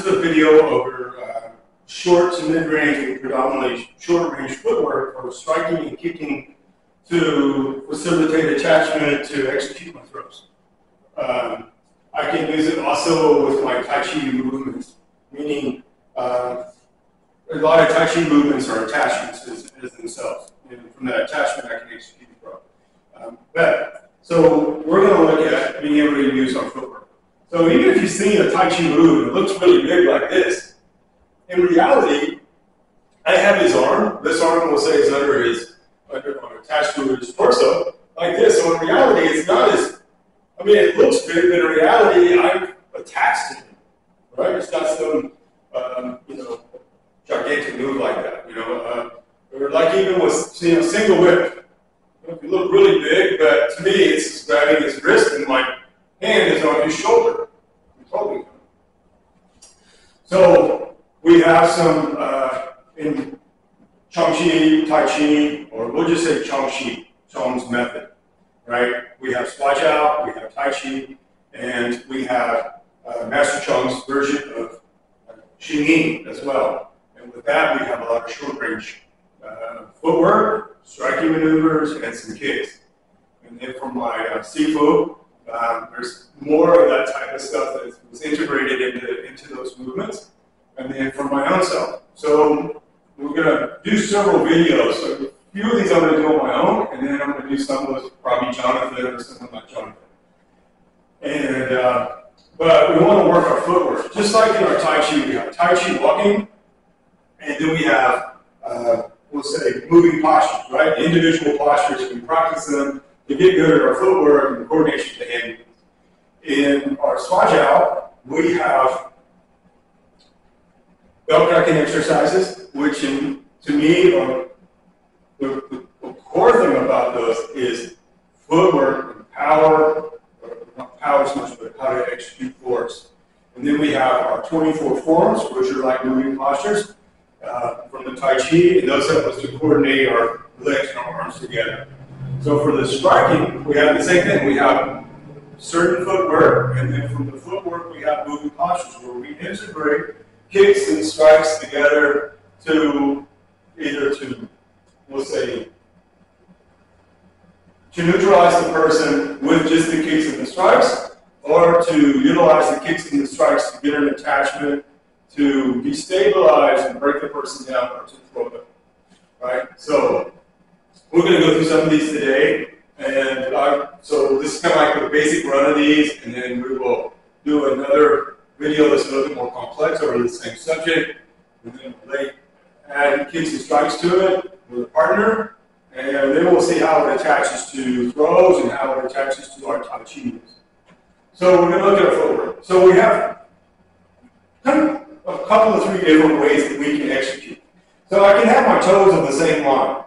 a video over short to mid-range and predominantly short-range footwork for striking and kicking to facilitate attachment to execute my throws. I can use it also with my Tai Chi movements, meaning a lot of Tai Chi movements are attachments as themselves. And from that attachment, I can execute from. So we're going to look at being able to use our footwork. So even if you've seen a Tai Chi move, it looks really big like this. In reality, I have his arm. This arm, we'll say, is attached to his torso, like this. So in reality, it's not as, I mean, it looks big, but in reality, I'm attached to him, right? It's not some, gigantic move like that, or like even with, single whip. It can look really big, but to me, it's just grabbing his wrist and my hand is on his shoulder. I'm holding him. So we have some in Chongqi, Tai Chi, or we'll just say Chongqi, Chong's method, right? We have Squat Jiao, we have Tai Chi, and we have Master Chong's version of Xingyi as well. And with that, we have a lot of short range footwork, striking maneuvers, and some kicks. And then for my Sifu, there's more of that type of stuff that was integrated into those movements. And then for my own self. So we're going to do several videos. So a few of these I'm going to do on my own, and then I'm going to do some with probably Jonathan or someone like Jonathan. And but we want to work our footwork. Just like in our Tai Chi, we have Tai Chi walking, and then we have, we'll say, moving postures, right? Individual postures, we practice them to get good at our footwork and coordination to hand movements. In our Squat Jiao, we have belt cracking exercises, which to me are the core thing about those is footwork and power, or not power so much, but how to execute force. And then we have our 24 forms, which are like moving postures from the Tai Chi, and those help us to coordinate our legs and our arms together. So for the striking, we have the same thing. We have certain footwork, and then from the footwork, we have moving postures where we integrate kicks and strikes together to either we'll say, to neutralize the person with just the kicks and the strikes, or to utilize the kicks and the strikes to get an attachment, to destabilize and break the person down, or to throw them, right? So we're going to go through some of these today, and so this is kind of like the basic run of these, and then we will do another video that's a little bit more complex over the same subject, and then we'll add kicks and strikes to it with a partner, and then we'll see how it attaches to throws and how it attaches to our Tai Chi moves. So we're going to look at our footwork. So we have kind of a couple of three different ways that we can execute. So I can have my toes on the same line,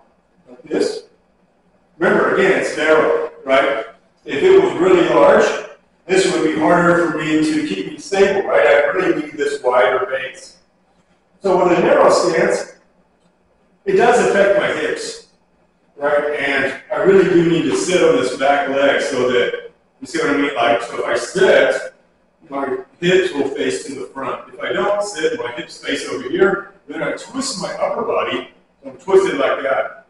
like this. Remember, again, it's narrow, right? If it was really large, this would be harder for me to keep me stable, right? I really need this wider base. So with a narrow stance, it does affect my hips, right? And I really do need to sit on this back leg so that, you see what I mean? Like, so if I sit, my hips will face to the front. If I don't sit, my hips face over here, then I twist my upper body, I'm twisted like that.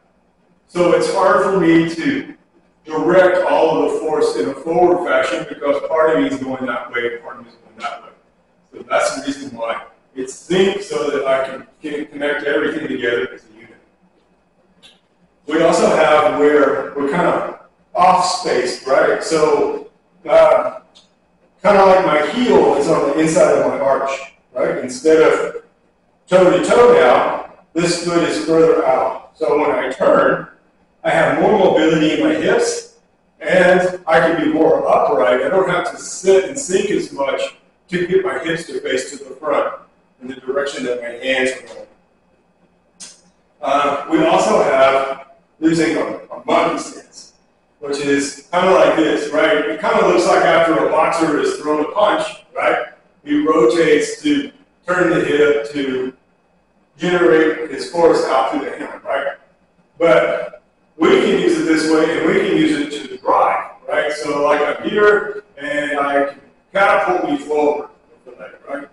So it's hard for me to direct all of the force in a forward fashion because part of me is going that way and part of me is going that way. So that's the reason why. It's synced so that I can connect everything together as a unit. We also have where we're kind of off space, right? So kind of like my heel is on the inside of my arch, right? Instead of toe to toe now, this foot is further out. So when I turn, I have more mobility in my hips, and I can be more upright. I don't have to sit and sink as much to get my hips to face to the front in the direction that my hands are going. We also have using a monkey stance, which is kind of like this, right? It kind of looks like after a boxer has thrown a punch, right? He rotates to turn the hip to generate his force out through the hand, right? But we can use it this way, and we can use it to drive, right? So like I'm here, and I can catapult me forward, right?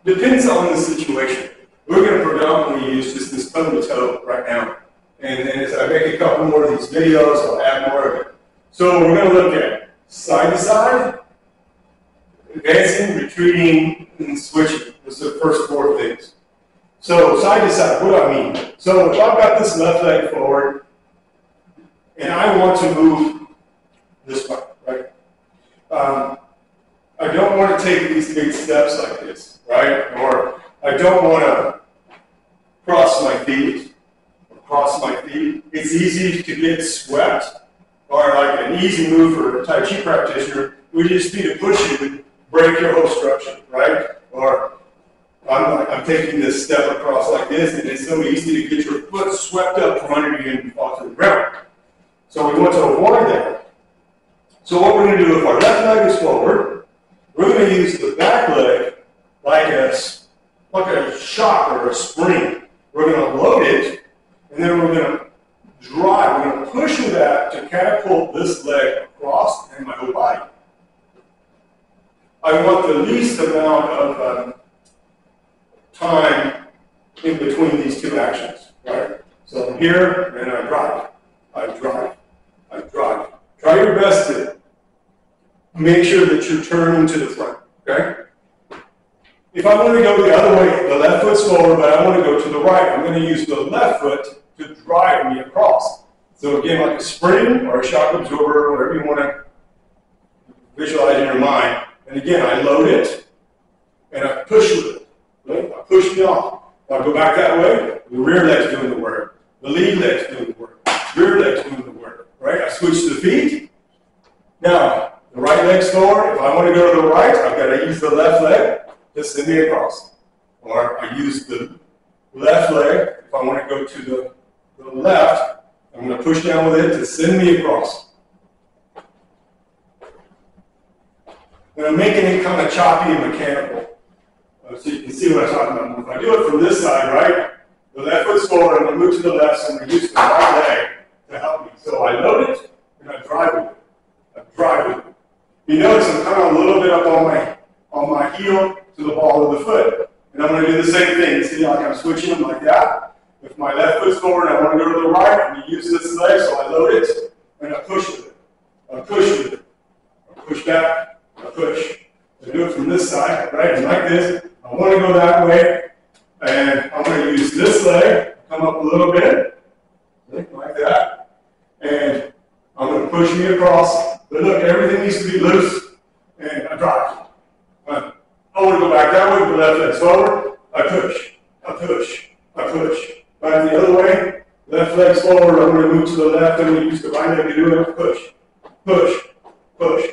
Depends on the situation. We're going to predominantly use just this toe to toe right now. And then as I make a couple more of these videos, I'll add more of it. So we're going to look at side to side, advancing, retreating, and switching. Those are the first four things. So side to side, what do I mean? So if I've got this left leg forward, and I want to move this way, right? I don't want to take these big steps like this, right? Or I don't want to cross my feet. It's easy to get swept, or like an easy move for a Tai Chi practitioner. We just need to push you and break your whole structure, right? Or I'm taking this step across like this, and it's so easy to get your foot swept up from under you and fall to the ground. So we want to avoid that. So what we're going to do, if our left leg is forward, we're going to use the back leg like a shock or a spring. We're going to load it, and then we're going to drive. We're going to push with that to catapult this leg across and my whole body. I want the least amount of time in between these two actions, right? So I'm here, and I drive. Try your best to make sure that you're turning to the front, okay? If I want to go the other way, the left foot's forward, but I want to go to the right, I'm going to use the left foot to drive me across. So again, like a spring or a shock absorber, whatever you want to visualize in your mind. And again, I load it, and I push with it. Right? I push me off. If I go back that way, the rear leg's doing the work. The lead leg's doing the work. Rear leg's doing the work. Right? I switch to the feet. Now, the right leg's forward. If I want to go to the right, I've got to use the left leg to send me across. Or I use the left leg. If I want to go to the left, I'm going to push down with it to send me across. And I'm making it kind of choppy and mechanical. So you can see what I'm talking about. If I do it from this side, right, the left foot's forward, I'm going to move to the left, so I'm going to use the right leg to help me. So I load it, and I drive with it. You notice I'm kind of a little bit up on my heel to the ball of the foot. And I'm going to do the same thing. See, like I'm switching them like that. If my left foot's forward and I want to go to the right, I'm going to use this leg, so I load it, and I push with it. I push with it. I push back, I push. I do it from this side, right, and like this. I want to go that way, and I'm going to use this leg, come up a little bit, like that, and I'm going to push me across. But look, everything needs to be loose, and I drive. I want to go back that way, the left leg's forward, I push, I push, I push. Back the other way, left leg's forward, I'm going to move to the left, I'm going to use the right leg to do it, push, push, push.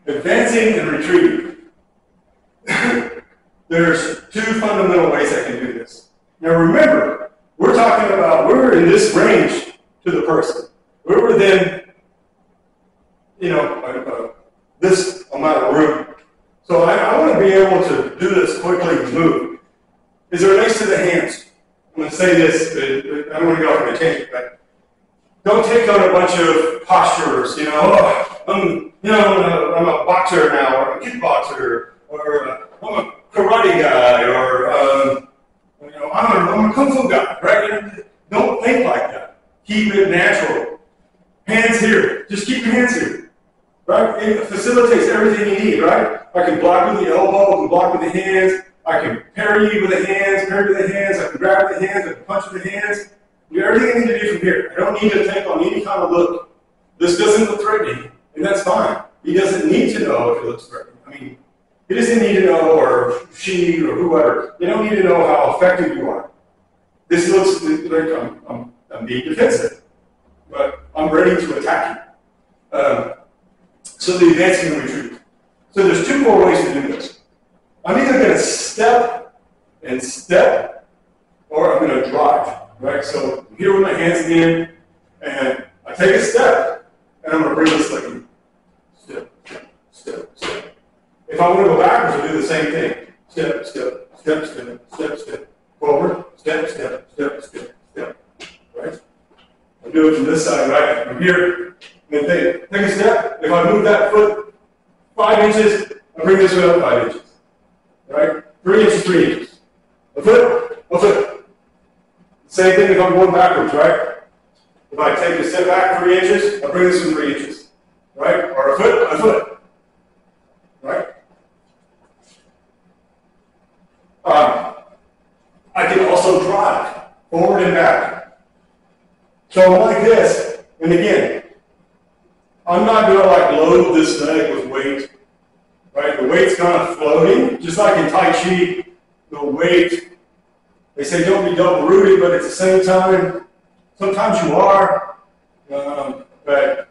Advancing and retreating. There's two fundamental ways I can do this. Now remember, we're talking about, we're in this range to the person. We're within, this amount of room. So I want to be able to do this quickly and move. Is there next to the hands? I'm going to say this, I don't want to go off on a tangent, but don't take on a bunch of postures, I'm a boxer now, or a kickboxer, or I'm a karate guy, or I'm a kung fu guy, right? Don't think like that. Keep it natural. Hands here. Just keep your hands here, right? It facilitates everything you need, right? I can block with the elbow, I can block with the hands, I can parry with the hands, parry with the hands, I can grab with the hands, I can punch with the hands. Do everything I need to do from here. I don't need to take on any kind of look. This doesn't look threatening, and that's fine. He doesn't need to know if it looks threatening. I mean, he doesn't need to know, or she, or whoever. They don't need to know how effective you are. This looks like I'm being defensive, but I'm ready to attack you. So the advancing and retreat. So there's two more ways to do this. I'm either going to step and step, or I'm going to drive. Right? So I'm here with my hands again, and I take a step, and I'm going to bring this leg in. Step, step, step. If I want to go backwards, I do the same thing. Step, step, step, step, step, step. Forward, step, step, step, step, step. Right? I do it from this side, right? I'm here, and then take a step. If I move that foot 5 inches, I bring this it up 5 inches. Right? 3 inches, 3 inches. A foot, a foot. Same thing if I'm going backwards, right? If I take a step back 3 inches, I bring this in 3 inches. Right? Or a foot, a foot. Right? I can also drive forward and back. So like this, and again, I'm not going to like load this leg with weight. Right? The weight's kind of floating, just like in Tai Chi, the weight, they say don't be double rooted, but at the same time, sometimes you are. But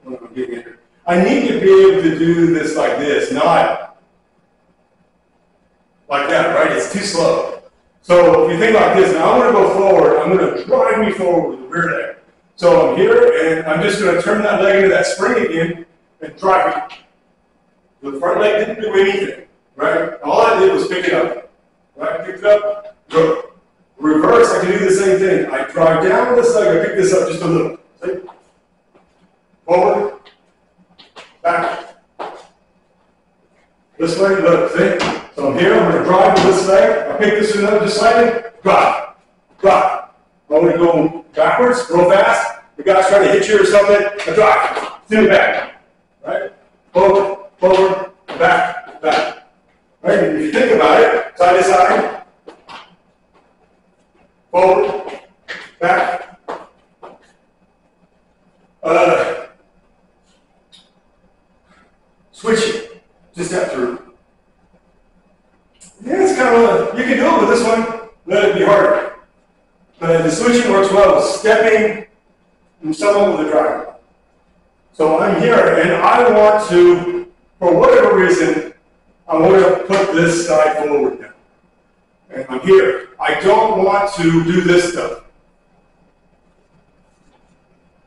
what am I getting here? I need to be able to do this like this, not like that, right? It's too slow. So if you think like this, now I'm going to go forward, I'm going to drive me forward with the rear leg. So I'm here, and I'm just going to turn that leg into that spring again and drive it. The front leg didn't do anything, right? All I did was pick it up, right? Pick it up, go. Reverse, I can do the same thing. I drive down with this leg, I pick this up just a little. See? Forward, back. This way, look, see? So I'm here, I'm going to drive with this leg, I pick this up just slightly, drive, drive. I want to go backwards, real fast. The guy's trying to hit you or something, I drive, send it back, right? Forward. Forward, back, back. Right? And if you think about it, side to side, forward, back. Switch it, just that through. Yeah, it's kind of, you can do it with this one, let it be harder. But the switching works well with stepping and somewhat with the drive. So I'm here and I want to, for whatever reason, I want to put this side forward now. And I'm here. I don't want to do this stuff.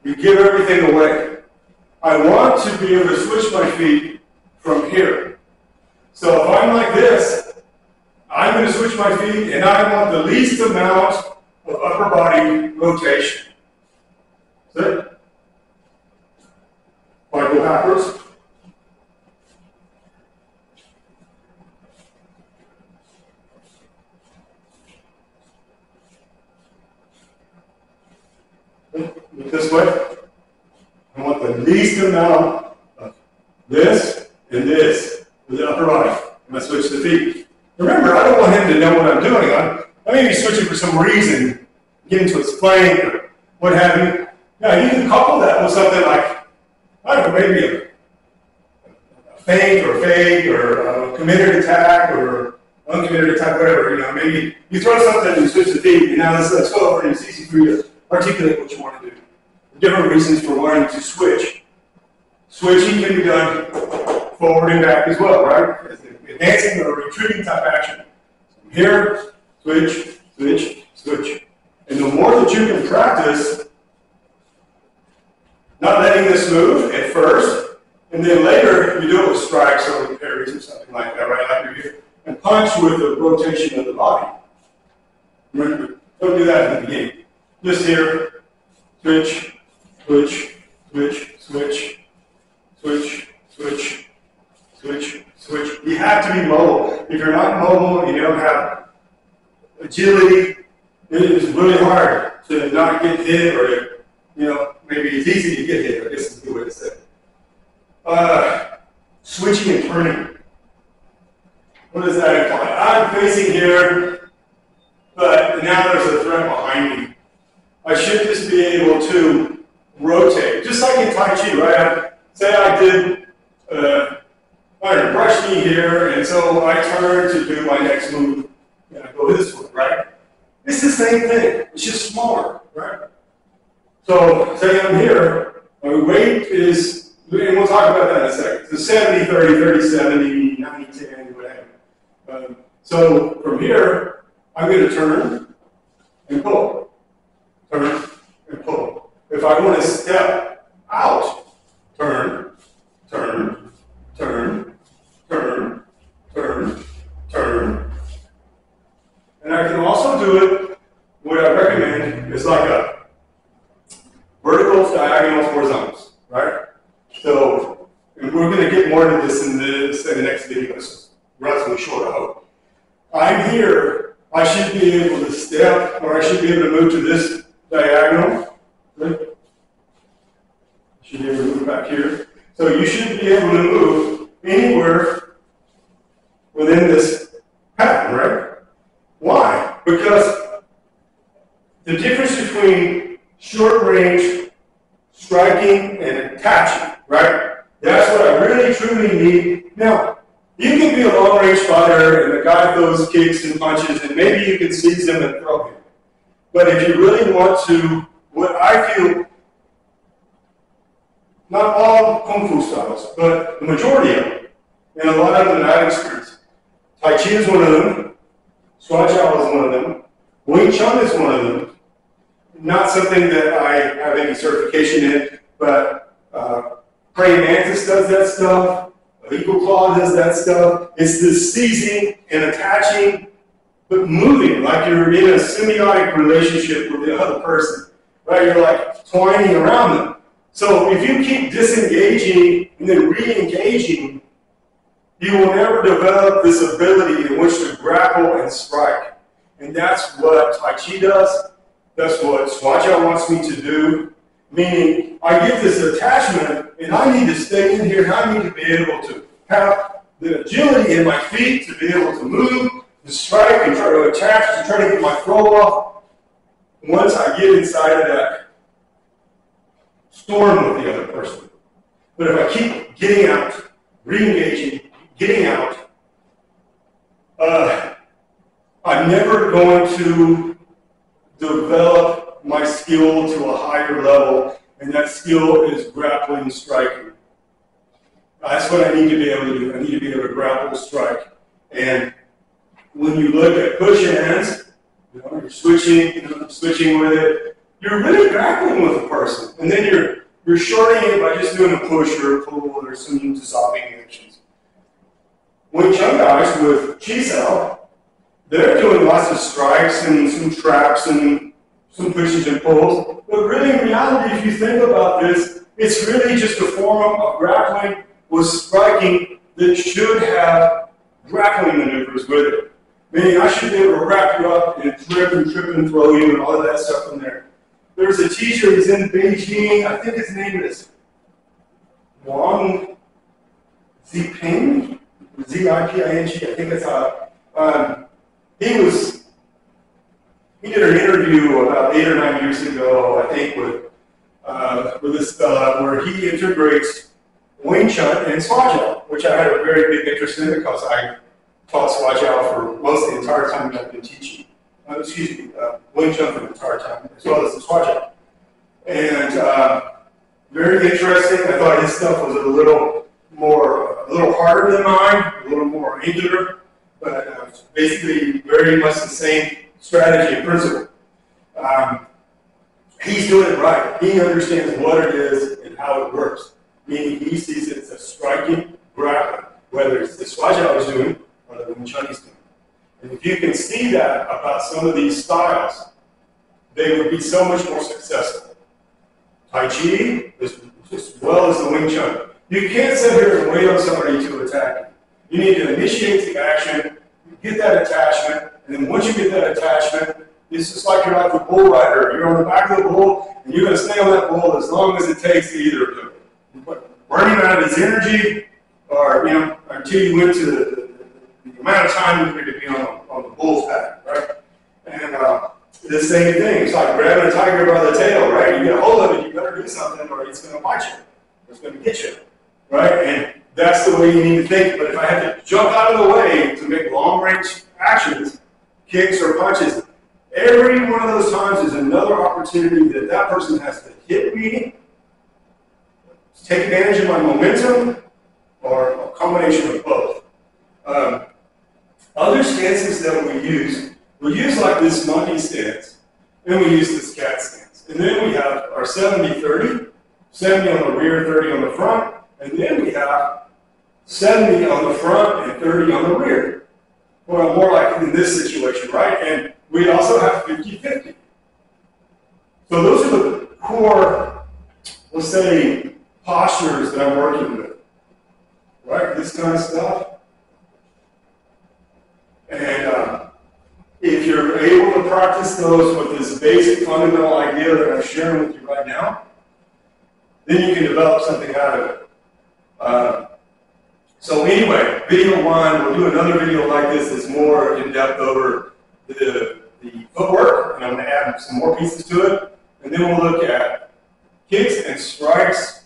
You give everything away. I want to be able to switch my feet from here. So if I'm like this, I'm going to switch my feet and I want the least amount of upper body rotation. See? If I go backwards, this way. I want the least amount of this and this with the upper body. I'm going to switch the feet. Remember, I don't want him to know what I'm doing. I may be switching for some reason, get into his flank or what have you. Now, you can couple that with something like, I don't know, maybe a feint or fake or a committed attack or uncommitted attack, whatever. You know, maybe you throw something and you switch the feet, and now let's go over and it's easy for you to articulate what you want to do. Different reasons for wanting to switch. Switching can be done forward and back as well, right? Advancing or retreating type action. Here, switch, switch, switch. And the more that you can practice, not letting this move at first, and then later you do it with strikes or with parries or something like that, right? Like you're here, and punch with the rotation of the body. Remember, don't do that in the beginning. Just here, switch, switch, switch, switch, switch, switch, switch, switch. You have to be mobile. If you're not mobile and you don't have agility, it is really hard to not get hit, or you know, maybe it's easy to get hit, I guess is the way to say it. Switching and turning. What does that imply? I'm facing here, but now there's a threat behind me. I should just be able to rotate, just like in Tai Chi, right? Say I did, I don't know, brush knee here, and so I turn to do my next move, and I go this way, right? It's the same thing, it's just smaller, right? So, say I'm here, my weight is, and we'll talk about that in a second. So 70, 30, 30, 70, 90, 10, whatever. So from here, I'm going to turn and pull. Turn and pull. If I want to step out, turn, turn, turn, turn, turn, turn. And I can also do it, what I recommend is like a verticals, diagonals, horizontals, right? So, and we're going to get more into this in the say the next video is relatively short, I hope. I'm here, I should be able to step, or I should be able to move to this diagonal. Right? Should be able to move back here. So you should be able to move anywhere within this pattern, right? Why? Because the difference between short range striking and attaching, right? That's what I really truly need. Now, you can be a long range fighter and the guy throws kicks and punches and maybe you can seize him and throw him. But if you really want to, what I feel, not all Kung Fu styles, but the majority of them, and a lot of them that I've experienced. Tai Chi is one of them, Swa Jiao is one of them, Wing Chun is one of them. Not something that I have any certification in, but Praying Mantis does that stuff, Eagle Claw does that stuff. It's this seizing and attaching, but moving like you're in a symbiotic relationship with the other person, right? You're like twining around them. So if you keep disengaging and then re-engaging, you will never develop this ability in which to grapple and strike. And that's what Tai Chi does. That's what Swa Jiao wants me to do. Meaning, I get this attachment, and I need to stay in here, and I need to be able to have the agility in my feet to be able to move, to strike, and try to attach, to try to get my throw off. Once I get inside of that storm with the other person. But if I keep getting out, re-engaging, getting out, I'm never going to develop my skill to a higher level, and that skill is grappling and striking. That's what I need to be able to do. I need to be able to grapple and strike. And when you look at push hands, you're switching with it. You're really grappling with a person, and then you're shorting it by just doing a push or a pull or some dissolving actions. Wing Chun guys with Chi Sao, they're doing lots of strikes and some traps and some pushes and pulls. But really, in reality, if you think about this, it's really just a form of grappling with striking that should have grappling maneuvers with it. Meaning, I should be able to wrap you up and trip and throw you and all of that stuff in there. There's a teacher, he's in Beijing, I think his name is Wang Ziping, Z-I-P-I-N-G, I think that's how, he did an interview about 8 or 9 years ago, I think, with this where he integrates Wing Chun and Swa Jiao, which I had a very big interest in because I taught Swa Jiao for most of the entire time that I've been teaching. Wing Chun for the entire time, as well as the Swa Jiao. And very interesting. I thought his stuff was a little harder than mine, a little more angular, but basically very much the same strategy and principle. He's doing it right. He understands what it is and how it works. Meaning he sees it as a striking grappling, whether it's the Swa Jiao is doing or the Wing Chun is doing. And if you can see that about some of these styles, they would be so much more successful. Tai Chi, as well as the Wing Chun. You can't sit here and wait on somebody to attack you. You need to initiate the action, get that attachment, and then once you get that attachment, it's just like you're like a bull rider. You're on the back of the bull, and you're going to stay on that bull as long as it takes to either burn him out of his energy, or until you went to the amount of time you need to be on the bull's back, right? And the same thing. It's like grabbing a tiger by the tail, right? You get a hold of it, you better do something, or it's going to bite you. It's going to get you, right? And that's the way you need to think. But if I have to jump out of the way to make long-range actions, kicks or punches, every one of those times is another opportunity that person has to hit me, take advantage of my momentum, or a combination of both. Other stances that we use like this monkey stance, and we use this cat stance. And then we have our 70-30, 70 on the rear, 30 on the front, and then we have 70 on the front and 30 on the rear. Well, more like in this situation, right? And we also have 50-50. So those are the core, let's say, postures that I'm working with. right? This kind of stuff. And if you're able to practice those with this basic fundamental idea that I'm sharing with you right now, then you can develop something out of it. So anyway, video one, we'll do another video like this that's more in-depth over the footwork, and I'm going to add some more pieces to it. And then we'll look at kicks and strikes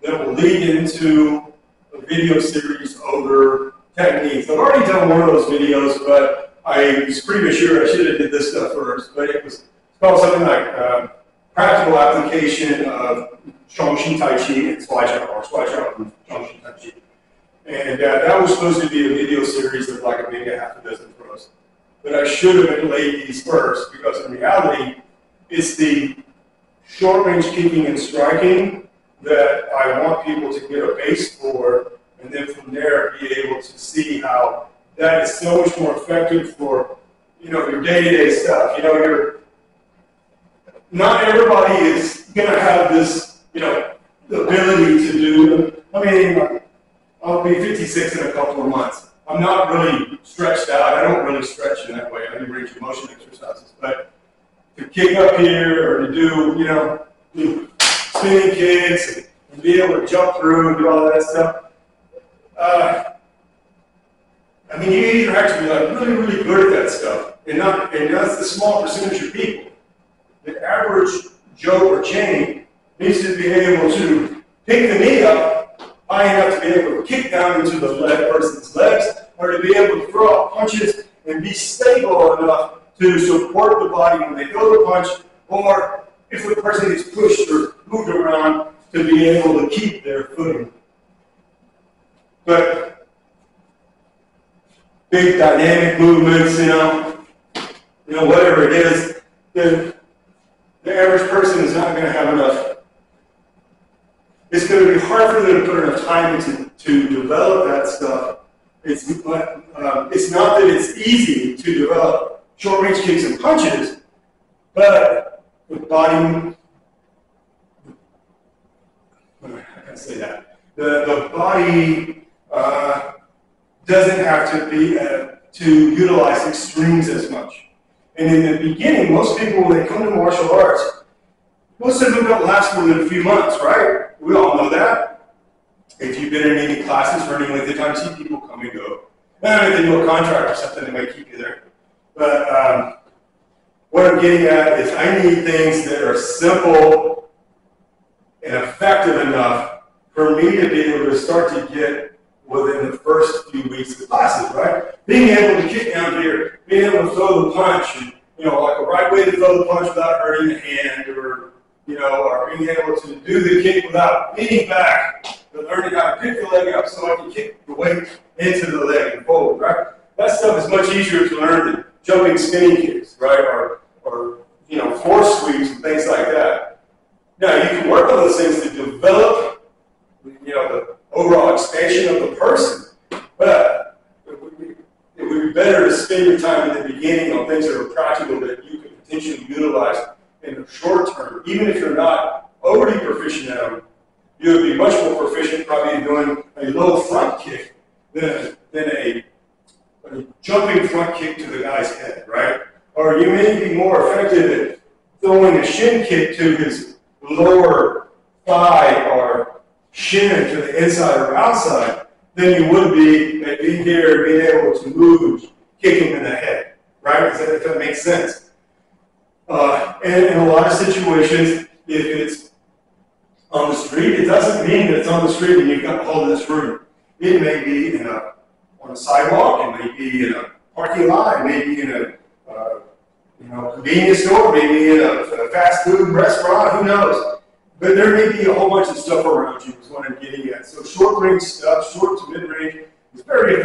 that will lead into a video series over techniques. I've already done one of those videos, but I was pretty sure I should have did this stuff first. But it's called something like practical application of Zhongxin Tai Chi and Squat Jump, or Squat Jump and Zhongxin Tai Chi. And that was supposed to be a video series of like maybe a half a dozen throws. But I should have laid these first, because in reality, it's the short-range kicking and striking that I want people to get a base for, and then from there be able to see how that is so much more effective for, your day-to-day stuff. Not everybody is going to have this, the ability to do. I mean, I'll be 56 in a couple of months. I'm not really stretched out. I don't really stretch in that way. I do range of motion exercises. But to kick up here or to do, spinning kicks and be able to jump through and do all that stuff, you either have to be like really, really good at that stuff, and that's the small percentage of people. The average Joe or Jane needs to be able to pick the knee up high enough to be able to kick down into the person's legs, or to be able to throw out punches and be stable enough to support the body when they throw the punch, or if the person gets pushed or moved around, to be able to keep their footing. But big dynamic movements, whatever it is, the average person is not going to have enough. It's going to be hard for them to put enough time into to develop that stuff. It's not that it's easy to develop short-range kicks and punches, but the body, I can't say that. The body doesn't have to be to utilize extremes as much. And in the beginning, most people, when they come to martial arts, most of them don't last more than a few months, right? We all know that. If you've been in any classes for any length of time, see people come and go. And if they do a contract or something, they might keep you there. But what I'm getting at is I need things that are simple and effective enough for me to be able to start to get within the first few weeks of classes, right? Being able to kick down here, being able to throw the punch, and, like a right way to throw the punch without hurting the hand, or being able to do the kick without leaning back, but learning how to pick the leg up so I can kick the weight into the leg and forward, right? That stuff is much easier to learn than jumping spinning kicks, right? Or force sweeps and things like that. Now, you can work on those things to develop, the overall expansion of the person, but it would be better to spend your time in the beginning on things that are practical that you can potentially utilize in the short term. Even if you're not overly proficient at them, you would be much more proficient probably in doing a low front kick than a jumping front kick to the guy's head, right? Or you may be more effective at throwing a shin kick to his lower thigh or shin to the inside or outside than you would be at being here and being able to move, kick him in the head, right? If that makes sense. And in a lot of situations, if it's on the street, it doesn't mean that it's on the street and you've got hold of this room. It may be on a sidewalk, it may be in a parking lot, it may be in a convenience store, maybe in a fast food restaurant, who knows? But there may be a whole bunch of stuff around you is what I'm getting at. So short range stuff, short to mid range, is very effective.